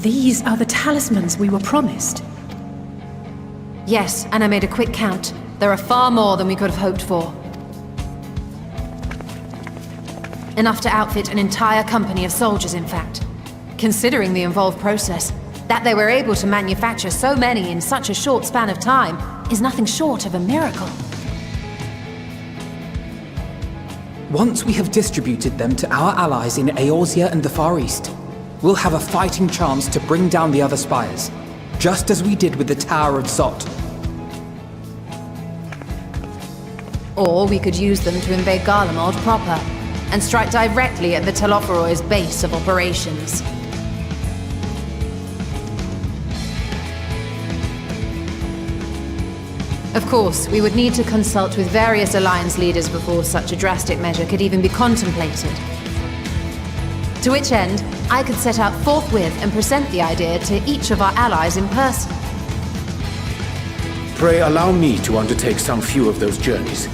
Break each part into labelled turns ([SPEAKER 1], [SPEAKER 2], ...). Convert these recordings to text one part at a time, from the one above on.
[SPEAKER 1] These are the talismans we were promised.
[SPEAKER 2] Yes, and I made a quick count. There are far more than we could have hoped for. Enough to outfit an entire company of soldiers, in fact. Considering the involved process, that they were able to manufacture so many in such a short span of time is nothing short of a miracle.
[SPEAKER 3] Once we have distributed them to our allies in Eorzea and the Far East, we'll have a fighting chance to bring down the other spires, just as we did with the Tower of Zot.
[SPEAKER 2] Or we could use them to invade Garlemald proper, and strike directly at the Telophoroid's base of operations. Of course, we would need to consult with various Alliance leaders before such a drastic measure could even be contemplated. To which end, I could set out forthwith and present the idea to each of our allies in person.
[SPEAKER 4] Pray allow me to undertake some few of those journeys.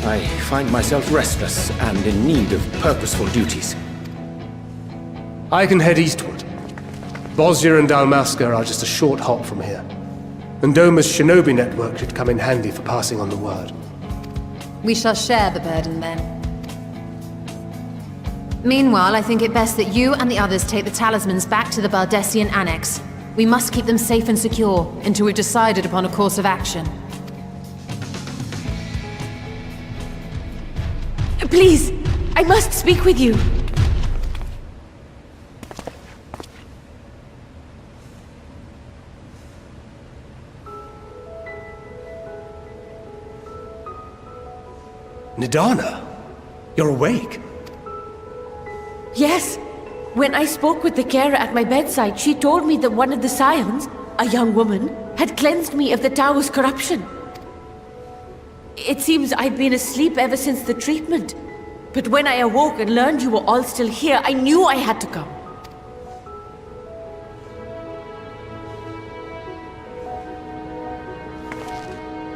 [SPEAKER 4] I find myself restless and in need of purposeful duties.
[SPEAKER 5] I can head eastward. Bosnia and Dalmasca are just a short hop from here. And Doma's shinobi network should come in handy for passing on the word.
[SPEAKER 2] We shall share the burden then. Meanwhile, I think it best that you and the others take the talismans back to the Baldessian Annex. We must keep them safe and secure until we've decided upon a course of action.
[SPEAKER 1] Please, I must speak with you.
[SPEAKER 5] Nidana, you're awake.
[SPEAKER 1] Yes. When I spoke with the carer at my bedside, she told me that one of the scions, a young woman, had cleansed me of the tower's corruption. It seems I'd been asleep ever since the treatment. But when I awoke and learned you were all still here, I knew I had to come.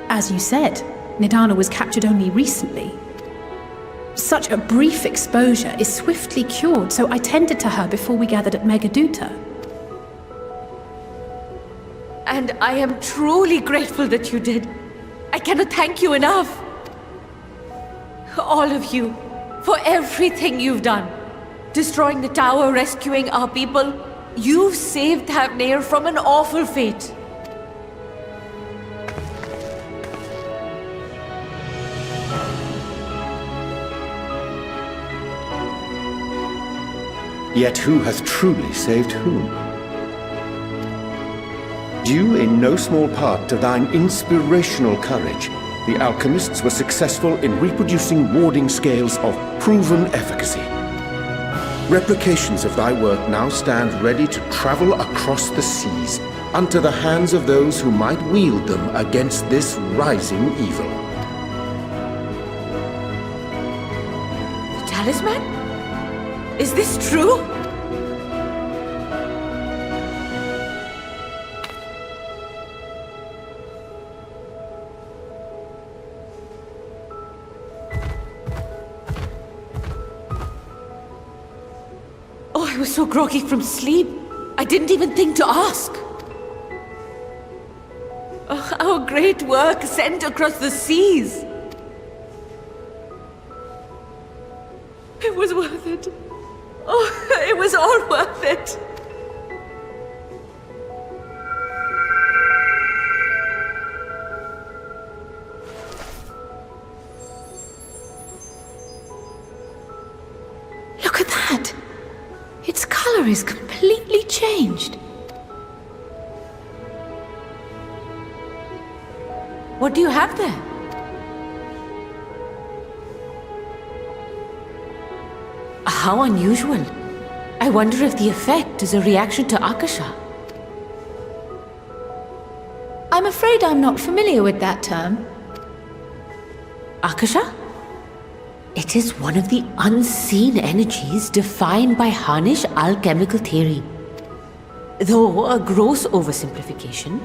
[SPEAKER 1] As you said, Nidana was captured only recently. Such a brief exposure is swiftly cured, so I tended to her before we gathered at Megaduta. And I am truly grateful that you did. I cannot thank you enough. All of you, for everything you've done. Destroying the tower, rescuing our people. You've saved Thavnair from an awful fate.
[SPEAKER 4] Yet who hath truly saved whom? Due in no small part to thine inspirational courage, the alchemists were successful in reproducing warding scales of proven efficacy. Replications of thy work now stand ready to travel across the seas, unto the hands of those who might wield them against this rising evil.
[SPEAKER 1] The talisman? Is this true? Oh, I was so groggy from sleep. I didn't even think to ask. Oh, our great work sent across the seas. It was worth it. Oh, it was all worth it. Look at that. Its color is completely changed. What do you have there? How unusual. I wonder if the effect is a reaction to Akasha. I'm afraid I'm not familiar with that term. Akasha? It is one of the unseen energies defined by Harnish alchemical theory. Though a gross oversimplification,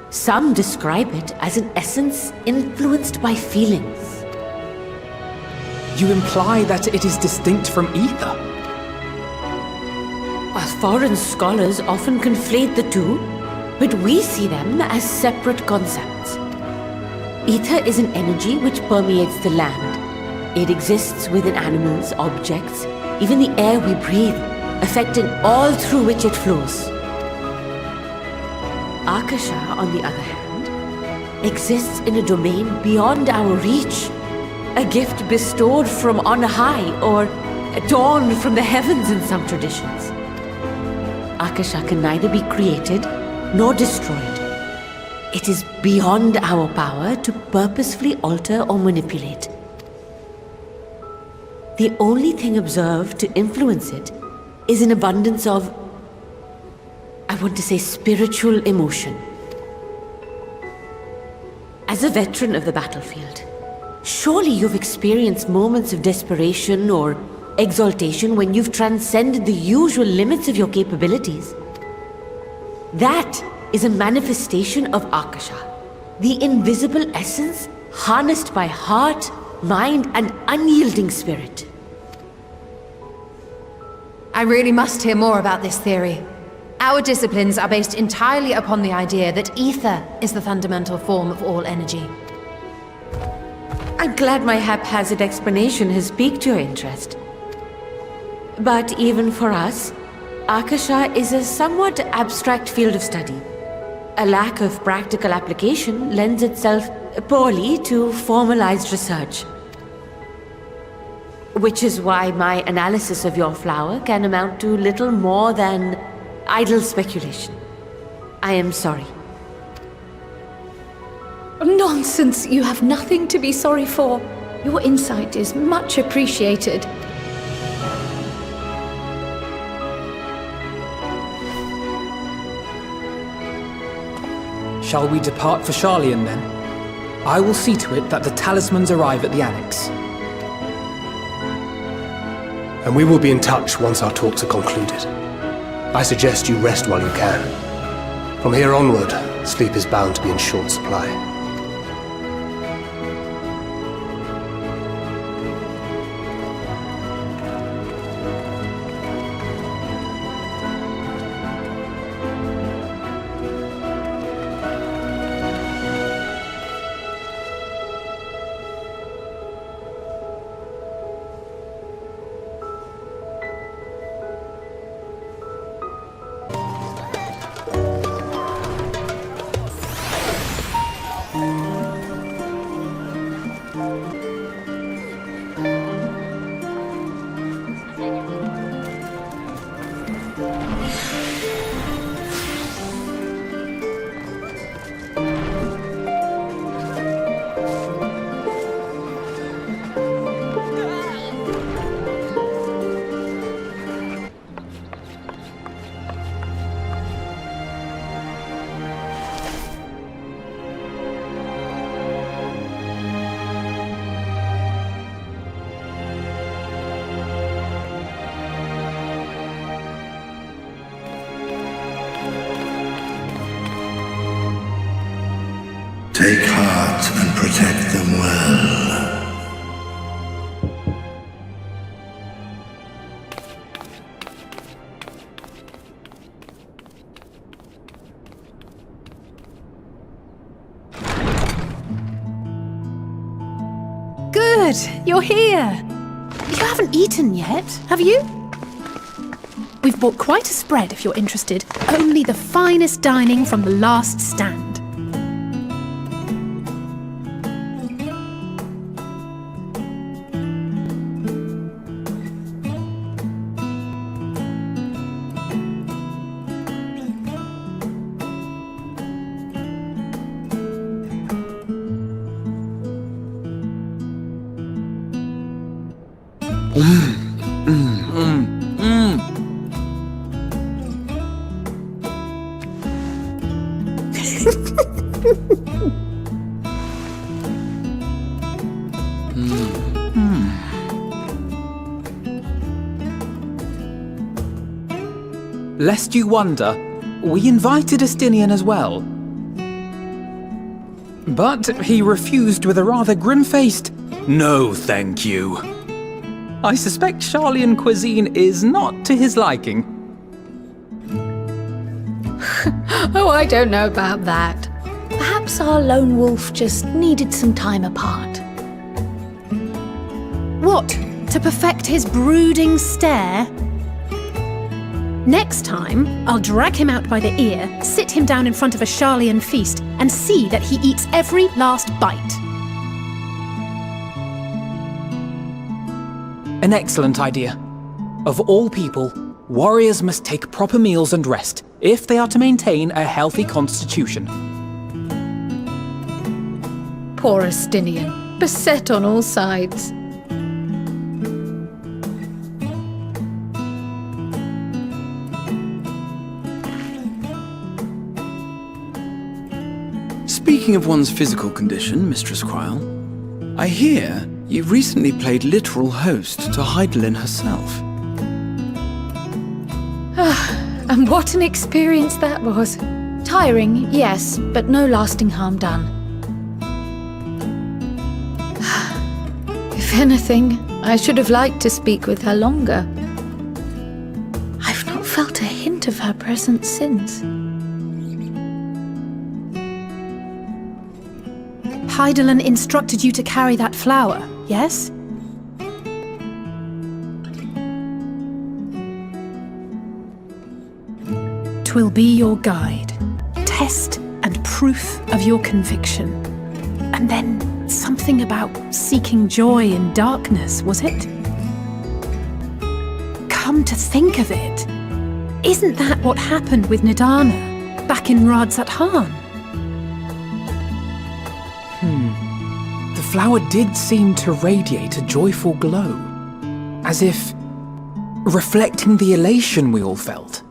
[SPEAKER 1] some describe it as an essence influenced by feelings.
[SPEAKER 3] You imply that it is distinct from ether?
[SPEAKER 1] Well, foreign scholars often conflate the two, but we see them as separate concepts. Ether is an energy which permeates the land. It exists within animals, objects, even the air we breathe, affecting all through which it flows. Akasha, on the other hand, exists in a domain beyond our reach. A gift bestowed from on high, or torn from the heavens in some traditions. Akasha can neither be created nor destroyed. It is beyond our power to purposefully alter or manipulate. The only thing observed to influence it is an abundance of, I want to say, spiritual emotion. As a veteran of the battlefield, surely you've experienced moments of desperation or exaltation when you've transcended the usual limits of your capabilities. That is a manifestation of Akasha, the invisible essence harnessed by heart, mind, and unyielding spirit.
[SPEAKER 2] I really must hear more about this theory. Our disciplines are based entirely upon the idea that ether is the fundamental form of all energy.
[SPEAKER 1] I'm glad my haphazard explanation has piqued your interest. But even for us, Akasha is a somewhat abstract field of study. A lack of practical application lends itself poorly to formalized research. Which is why my analysis of your flower can amount to little more than idle speculation. I am sorry.
[SPEAKER 6] Nonsense! You have nothing to be sorry for. Your insight is much appreciated.
[SPEAKER 3] Shall we depart for Sharlayan then? I will see to it that the talismans arrive at the Annex.
[SPEAKER 5] And we will be in touch once our talks are concluded. I suggest you rest while you can. From here onward, sleep is bound to be in short supply.
[SPEAKER 7] Take heart and protect them well.
[SPEAKER 6] Good! You're here! You haven't eaten yet, have you? We've bought quite a spread if you're interested. Only the finest dining from the last stand.
[SPEAKER 3] Lest you wonder, we invited Estinian as well. But he refused with a rather grim-faced, "No, thank you." I suspect Sharlayan cuisine is not to his liking.
[SPEAKER 6] Oh, I don't know about that. Perhaps our lone wolf just needed some time apart.
[SPEAKER 2] What? To perfect his brooding stare? Next time, I'll drag him out by the ear, sit him down in front of a Charlian feast, and see that he eats every last bite.
[SPEAKER 3] An excellent idea. Of all people, warriors must take proper meals and rest if they are to maintain a healthy constitution.
[SPEAKER 6] Poor Astinian, beset on all sides.
[SPEAKER 8] Speaking of one's physical condition, Mistress Quile, I hear you've recently played literal host to Heidelin herself.
[SPEAKER 6] And what an experience that was. Tiring, yes, but no lasting harm done. If anything, I should have liked to speak with her longer. I've not felt a hint of her presence since.
[SPEAKER 2] Heidelin instructed you to carry that flower, yes? Twill be your guide, test and proof of your conviction. And then something about seeking joy in darkness, was it? Come to think of it, isn't that what happened with Nidana back in Radzat Han?
[SPEAKER 3] The flower did seem to radiate a joyful glow, as if reflecting the elation we all felt.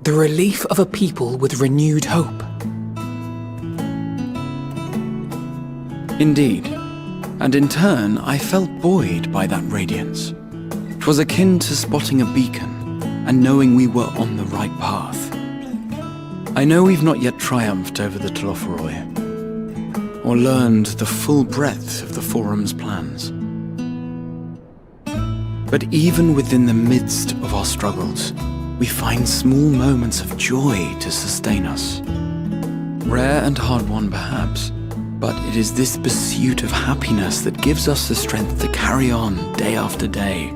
[SPEAKER 3] The relief of a people with renewed hope.
[SPEAKER 8] Indeed. And in turn, I felt buoyed by that radiance. 'Twas akin to spotting a beacon and knowing we were on the right path. I know we've not yet triumphed over the Telophoroi, or learned the full breadth of the Forum's plans. But even within the midst of our struggles, we find small moments of joy to sustain us. Rare and hard-won perhaps, but it is this pursuit of happiness that gives us the strength to carry on day after day.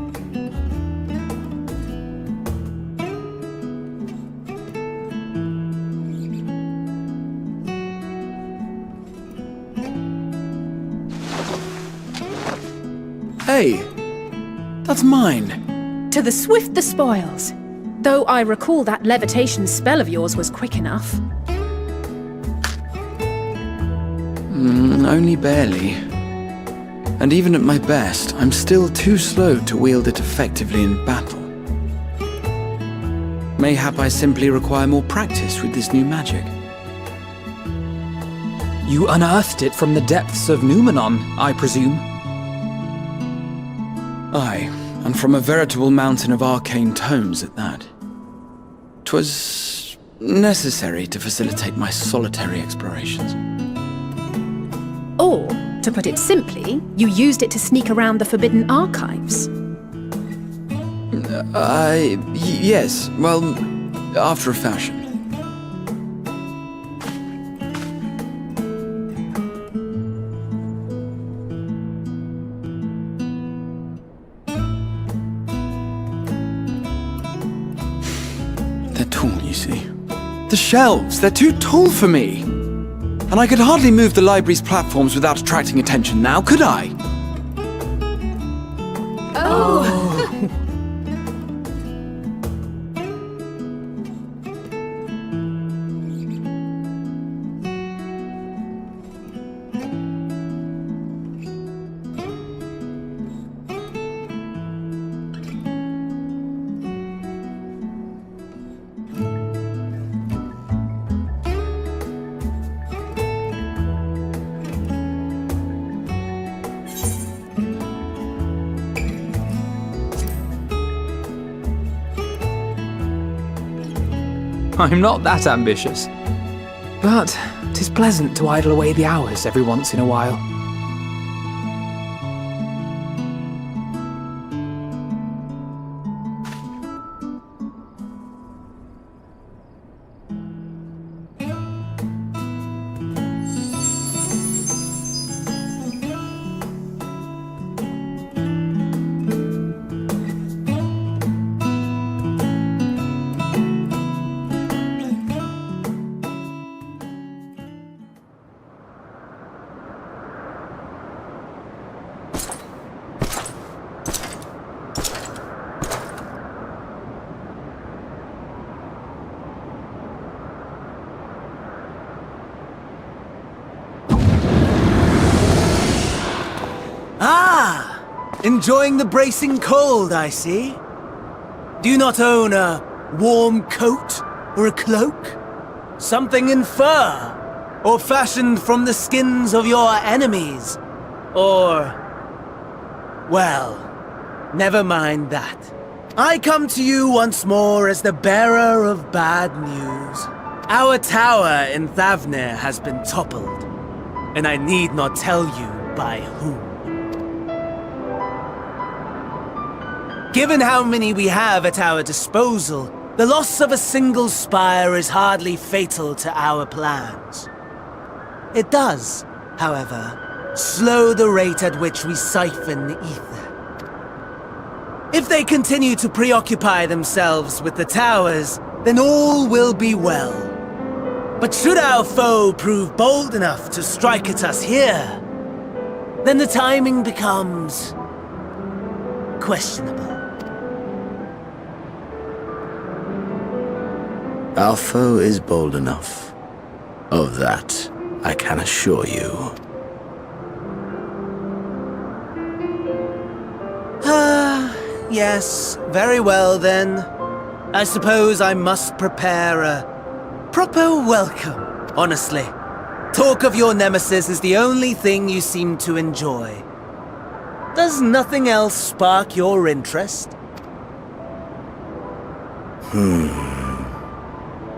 [SPEAKER 8] Hey, that's mine.
[SPEAKER 2] To the swift the spoils. Though I recall that levitation spell of yours was quick enough.
[SPEAKER 8] Only barely. And even at my best, I'm still too slow to wield it effectively in battle. Mayhap I simply require more practice with this new magic.
[SPEAKER 3] You unearthed it from the depths of Numenon, I presume?
[SPEAKER 8] Aye, and from a veritable mountain of arcane tomes at that. 'Twas necessary to facilitate my solitary explorations.
[SPEAKER 2] Or, to put it simply, you used it to sneak around the Forbidden Archives.
[SPEAKER 8] Yes, well, after a fashion. They're tall, you see. The shelves, they're too tall for me! And I could hardly move the library's platforms without attracting attention now, could I?
[SPEAKER 3] I'm not that ambitious. But 'tis pleasant to idle away the hours every once in a while.
[SPEAKER 9] Enjoying the bracing cold, I see. Do you not own a warm coat or a cloak? Something in fur? Or fashioned from the skins of your enemies? Or... well, never mind that. I come to you once more as the bearer of bad news. Our tower in Thavnir has been toppled, and I need not tell you by whom. Given how many we have at our disposal, the loss of a single spire is hardly fatal to our plans. It does, however, slow the rate at which we siphon the ether. If they continue to preoccupy themselves with the towers, then all will be well. But should our foe prove bold enough to strike at us here, then the timing becomes... questionable.
[SPEAKER 10] Our foe is bold enough. Of that, I can assure you.
[SPEAKER 9] Yes, very well then. I suppose I must prepare a proper welcome, honestly. Talk of your nemesis is the only thing you seem to enjoy. Does nothing else spark your interest?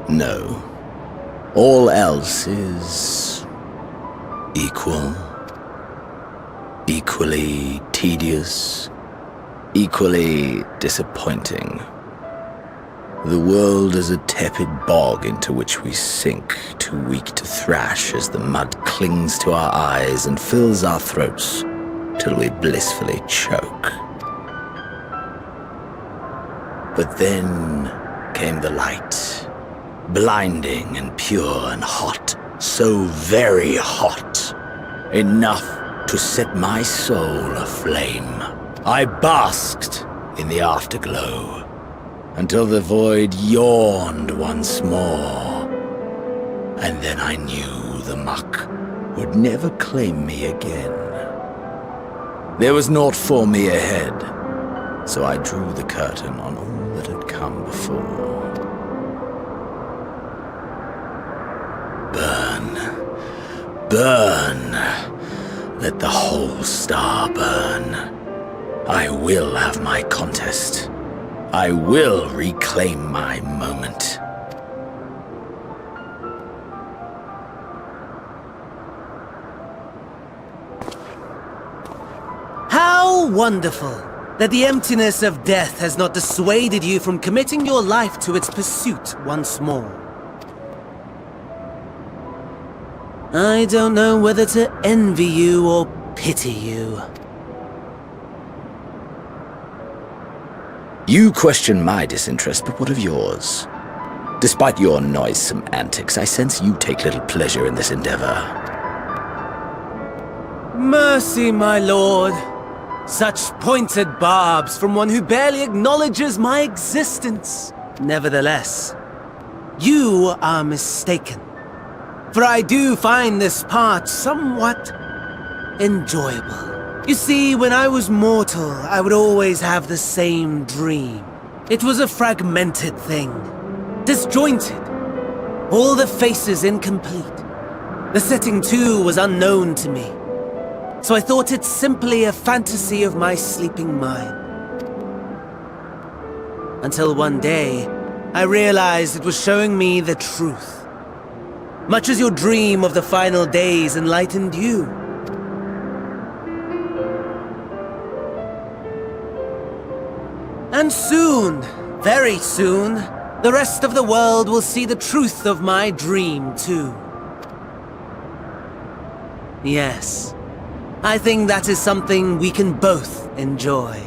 [SPEAKER 10] No. All else is... equal. Equally tedious. Equally disappointing. The world is a tepid bog into which we sink, too weak to thrash as the mud clings to our eyes and fills our throats till we blissfully choke. But then came the light, blinding and pure and hot, so very hot, enough to set my soul aflame. I basked in the afterglow, until the void yawned once more. And then I knew the muck would never claim me again. There was naught for me ahead, so I drew the curtain on all that had come before. Burn, burn, let the whole star burn. I will have my contest. I will reclaim my moment.
[SPEAKER 9] How wonderful that the emptiness of death has not dissuaded you from committing your life to its pursuit once more. I don't know whether to envy you or pity you.
[SPEAKER 10] You question my disinterest, but what of yours? Despite your noisome antics, I sense you take little pleasure in this endeavor.
[SPEAKER 9] Mercy, my lord. Such pointed barbs from one who barely acknowledges my existence. Nevertheless, you are mistaken. For I do find this part somewhat enjoyable. You see, when I was mortal, I would always have the same dream. It was a fragmented thing, disjointed, all the faces incomplete. The setting too was unknown to me, so I thought it simply a fantasy of my sleeping mind. Until one day, I realized it was showing me the truth, much as your dream of the final days enlightened you. And soon, very soon, the rest of the world will see the truth of my dream, too. Yes, I think that is something we can both enjoy.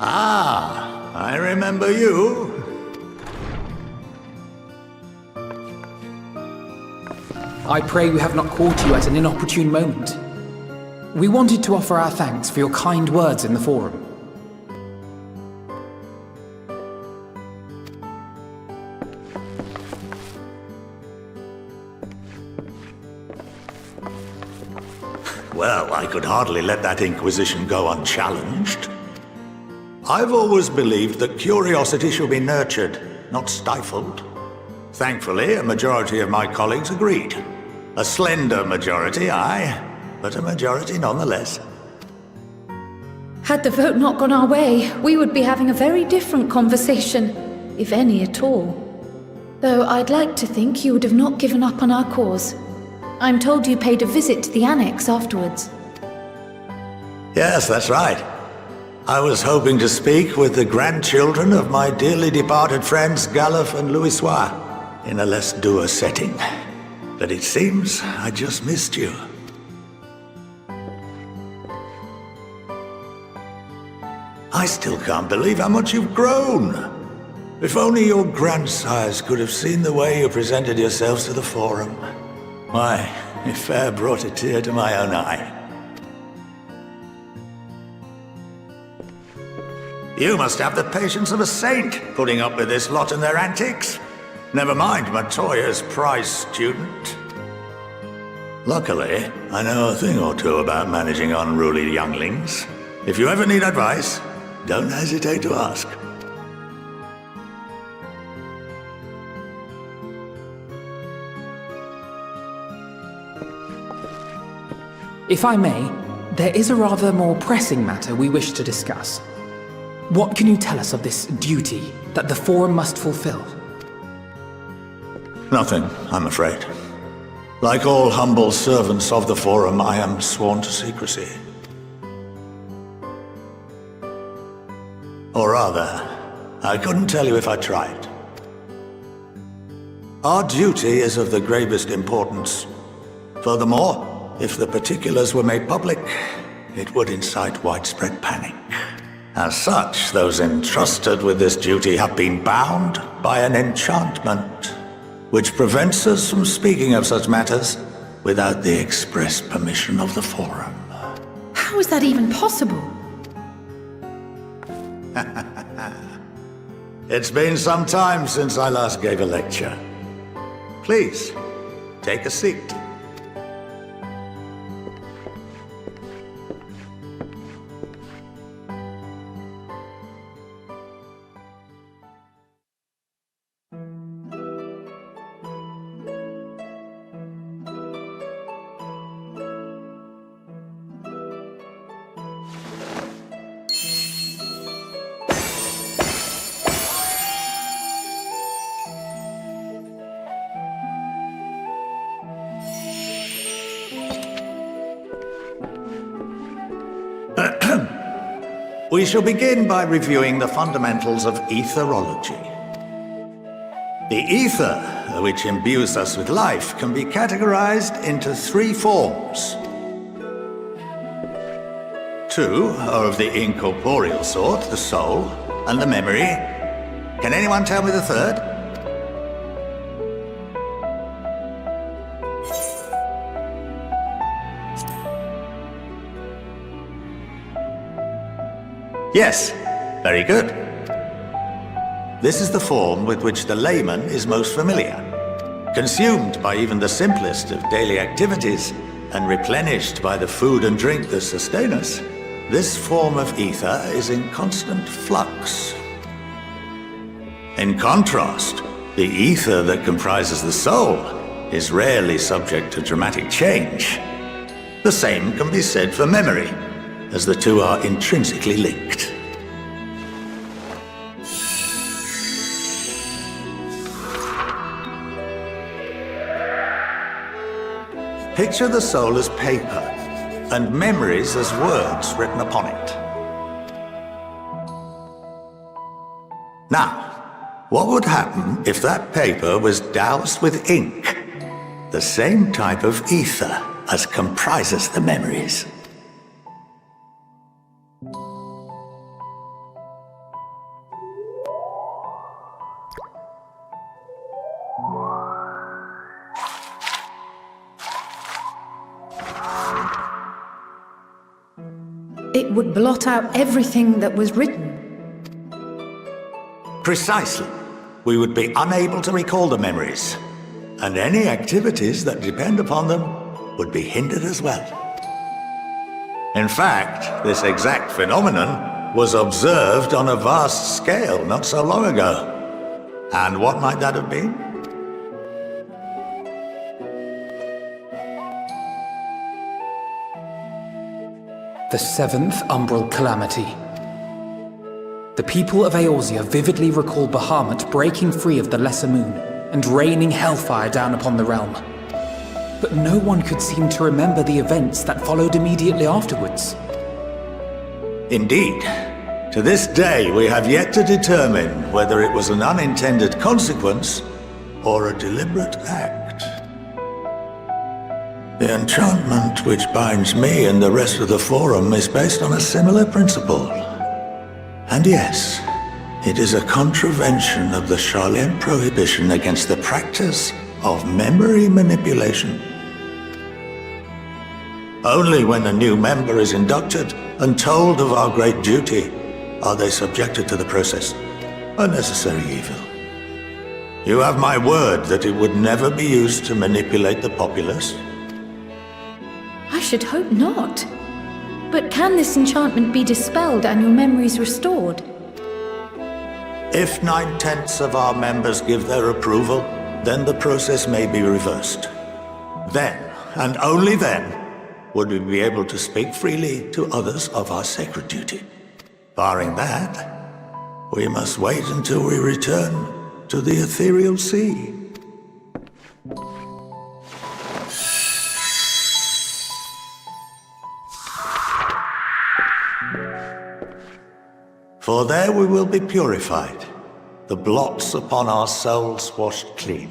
[SPEAKER 11] Ah, I remember you.
[SPEAKER 3] I pray we have not caught you at an inopportune moment. We wanted to offer our thanks for your kind words in the forum.
[SPEAKER 11] Well, I could hardly let that Inquisition go unchallenged. I've always believed that curiosity should be nurtured, not stifled. Thankfully, a majority of my colleagues agreed. A slender majority, aye, but a majority nonetheless.
[SPEAKER 12] Had the vote not gone our way, we would be having a very different conversation, if any at all. Though I'd like to think you would have not given up on our cause. I'm told you paid a visit to the Annex afterwards.
[SPEAKER 11] Yes, that's right. I was hoping to speak with the grandchildren of my dearly departed friends Galuf and Louisoix in a less dour setting. But it seems I just missed you. I still can't believe how much you've grown. If only your grandsires could have seen the way you presented yourselves to the Forum. Why, it fair brought a tear to my own eye. You must have the patience of a saint, putting up with this lot and their antics. Never mind Matoya's prize student. Luckily, I know a thing or two about managing unruly younglings. If you ever need advice, don't hesitate to ask.
[SPEAKER 3] If I may, there is a rather more pressing matter we wish to discuss. What can you tell us of this duty that the Forum must fulfill?
[SPEAKER 11] Nothing, I'm afraid. Like all humble servants of the Forum, I am sworn to secrecy. Or rather, I couldn't tell you if I tried. Our duty is of the gravest importance. Furthermore, if the particulars were made public, it would incite widespread panic. As such, those entrusted with this duty have been bound by an enchantment, which prevents us from speaking of such matters without the express permission of the Forum.
[SPEAKER 12] How is that even possible?
[SPEAKER 11] It's been some time since I last gave a lecture. Please, take a seat. We shall begin by reviewing the fundamentals of etherology. The ether, which imbues us with life, can be categorized into three forms. Two are of the incorporeal sort, the soul and the memory. Can anyone tell me the third? Yes, very good. This is the form with which the layman is most familiar. Consumed by even the simplest of daily activities, and replenished by the food and drink that sustain us, this form of ether is in constant flux. In contrast, the ether that comprises the soul is rarely subject to dramatic change. The same can be said for memory, as the two are intrinsically linked. Picture the soul as paper, and memories as words written upon it. Now, what would happen if that paper was doused with ink? The same type of ether as comprises the memories.
[SPEAKER 12] It would blot out everything that was written.
[SPEAKER 11] Precisely. We would be unable to recall the memories, and any activities that depend upon them would be hindered as well. In fact, this exact phenomenon was observed on a vast scale not so long ago. And what might that have been?
[SPEAKER 3] The seventh Umbral Calamity. The people of Eorzea vividly recall Bahamut breaking free of the Lesser Moon and raining hellfire down upon the realm. But no one could seem to remember the events that followed immediately afterwards.
[SPEAKER 11] Indeed. To this day, we have yet to determine whether it was an unintended consequence or a deliberate act. The enchantment which binds me and the rest of the Forum is based on a similar principle. And yes, it is a contravention of the Sharlayan prohibition against the practice of memory manipulation. Only when a new member is inducted and told of our great duty are they subjected to the process. A necessary evil. You have my word that it would never be used to manipulate the populace?
[SPEAKER 12] I should hope not. But can this enchantment be dispelled and your memories restored?
[SPEAKER 11] If 9/10 of our members give their approval, then the process may be reversed. Then, and only then, would we be able to speak freely to others of our sacred duty. Barring that, we must wait until we return to the ethereal sea. For there we will be purified, the blots upon our souls washed clean.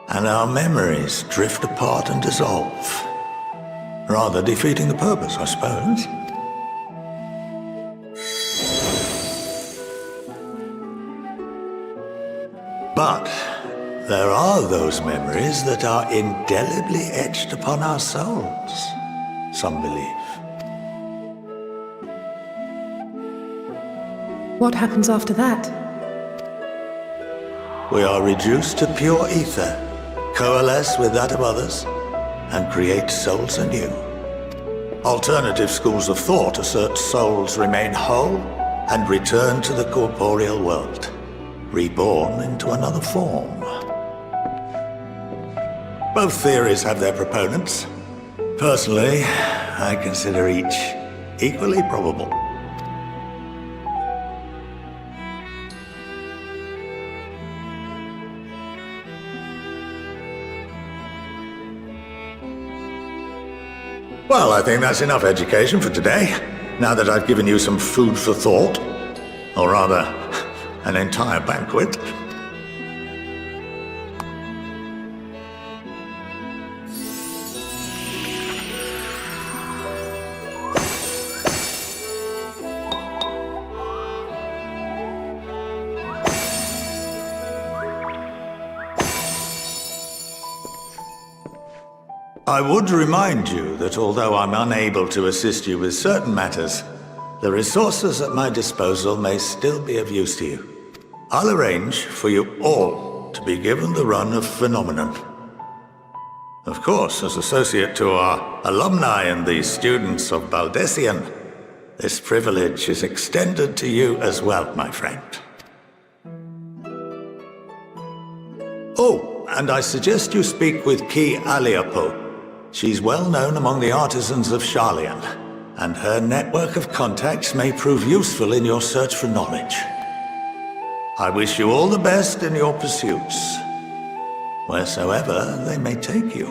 [SPEAKER 11] And our memories drift apart and dissolve, rather defeating the purpose, I suppose. But there are those memories that are indelibly etched upon our souls, some believe.
[SPEAKER 6] What happens after that?
[SPEAKER 11] We are reduced to pure ether, coalesce with that of others, and create souls anew. Alternative schools of thought assert souls remain whole and return to the corporeal world, reborn into another form. Both theories have their proponents. Personally, I consider each equally probable. Well, I think that's enough education for today, now that I've given you some food for thought. Or rather, an entire banquet. I would remind you that although I'm unable to assist you with certain matters, the resources at my disposal may still be of use to you. I'll arrange for you all to be given the run of Phenomenon. Of course, as associate to our alumni and the students of Baldessian, this privilege is extended to you as well, my friend. Oh, and I suggest you speak with Ki Aliapo. She's well known among the artisans of Sharlayan, and her network of contacts may prove useful in your search for knowledge. I wish you all the best in your pursuits, wheresoever they may take you.